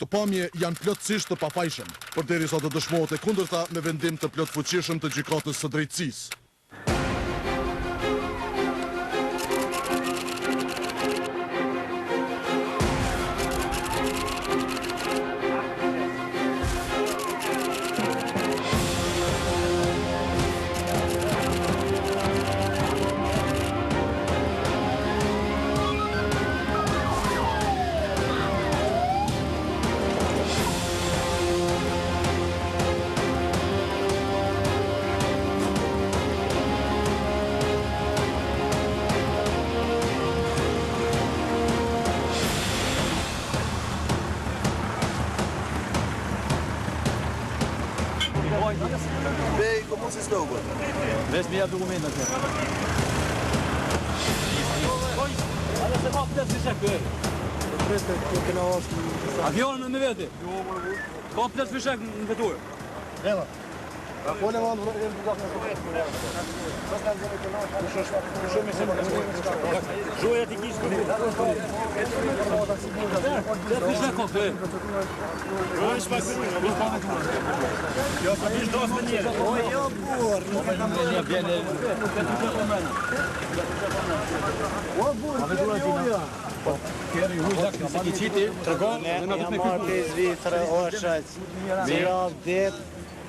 Këtë pamje janë plotësisht të pafajshëm, përderisa të dëshmohet e kundërta me vendim të plot fuqishëm të gjykatës së drejtësisë. Bey, ¿cómo se está, güey? Ves mi documento aqui. Olha se mos të shek këtu. Pretë të kena është. Avion me vete. Ka plot fishek në vetur. Ela. Po le vamo në blokun e sotme. Pastaj do të kemë shumë se Joja ti kish këtu. Fishek kokë. Rosh pa këtu. Jo, po ti dos me njerë. O jo burr. Ne vjen. O burr. Keri huzak se ki qiti, tregon, Ne na marr 5 vite oshaq. Zero det.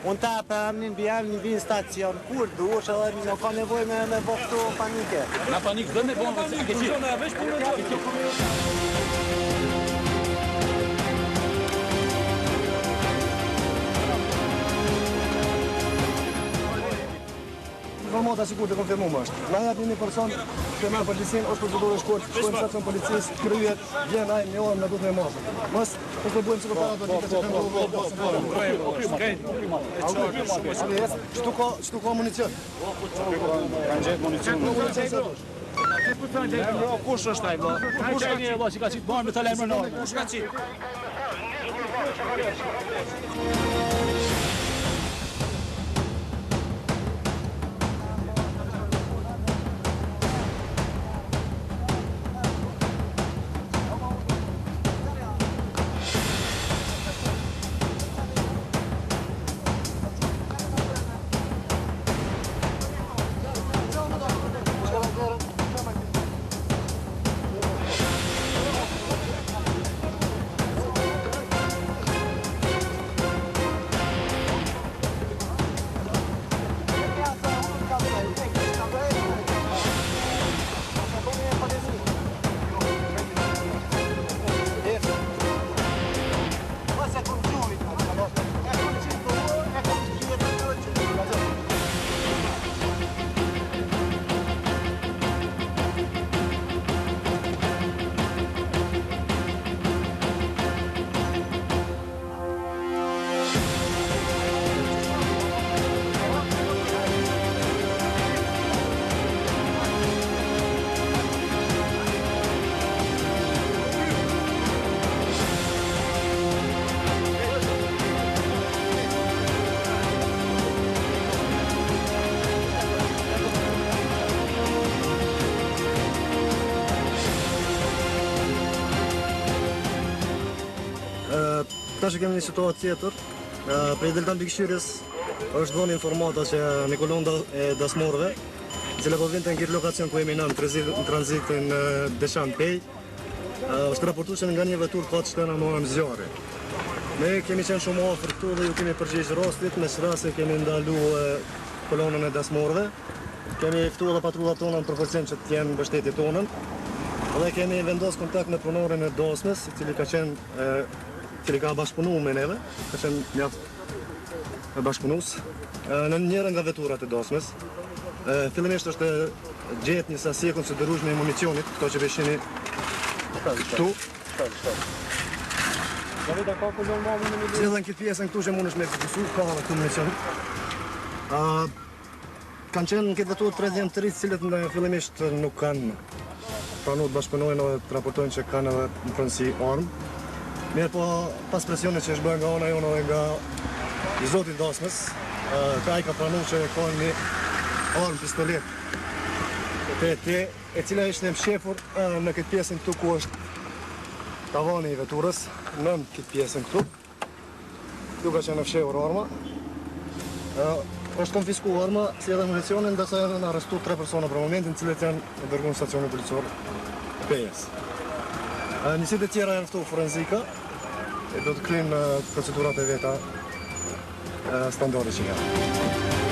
Unë ta për amnin bjam një vinë stacion, kur dush edhe nuk ka nevoj me bëftu panike. na panik dhe me bombë se ki qiti. Informata sikur të konfirmuar është. Na japni një person që merr policin ose procedurë shkurt, shkojmë në stacion policisë, kryet, vjen ai në orën na duhet me mos. Mos të bëjmë sikur para do të Çtu ka municion? Kanë gjetë municion. Kush është ai vëlla? Kush ka një vëlla që ka qit bombë me ta lajmëron? Kush ka qit? Tash kemi një situatë tjetër. Për deltan pikëshyrjes është dhënë informata që në kolonda e dasmorëve, e cila po vinte në këtë lokacion ku jemi në tranzitin Deshampej, është raportuar se nga një vetur ka të shtëna morën zjarri. Ne kemi qenë shumë afër këtu dhe ju kemi përgjigjë rastit, në çfarë kemi ndalu kolonën e dasmorëve. Kemi ftuar edhe patrullat tona në proporcion që të jenë mbështetjet tonën. Dhe kemi vendosur kontakt me pronorin e dasmës, i cili ka qenë cili ka bashkëpunuar me neve, ka qenë mjaft bashkëpunues në njëra nga veturat e dasmës. Fillimisht është gjetë një sasi e konsiderueshme e municionit, këto që veshini këtu. Cilën këtë pjesën këtu që mund është me ekzekusu, ka dhe këtu municion. Kanë qenë në këtë vetur 3 të rritë cilët në fillimisht nuk kanë pranuar të bashkëpunojnë dhe të raportojnë që kanë edhe në pronësi armë. Mirë po, pas presionit që është bërë nga ona jonë dhe nga i zotit dasmës, ka i ka pranuar që ka një armë pistolet e cila ishte mshefur në këtë pjesën këtu ku është tavani i veturës, nën këtë pjesën këtu. Këtu ka qenë fshehur arma. Është konfiskuar arma, si edhe municionin, ndërsa janë arrestuar 3 persona për momentin, cilët janë dërguar në stacionin policor Pejes. Njësit e tjera janë këtu forenzika, e do të kryejnë procedurat e veta standarde që janë.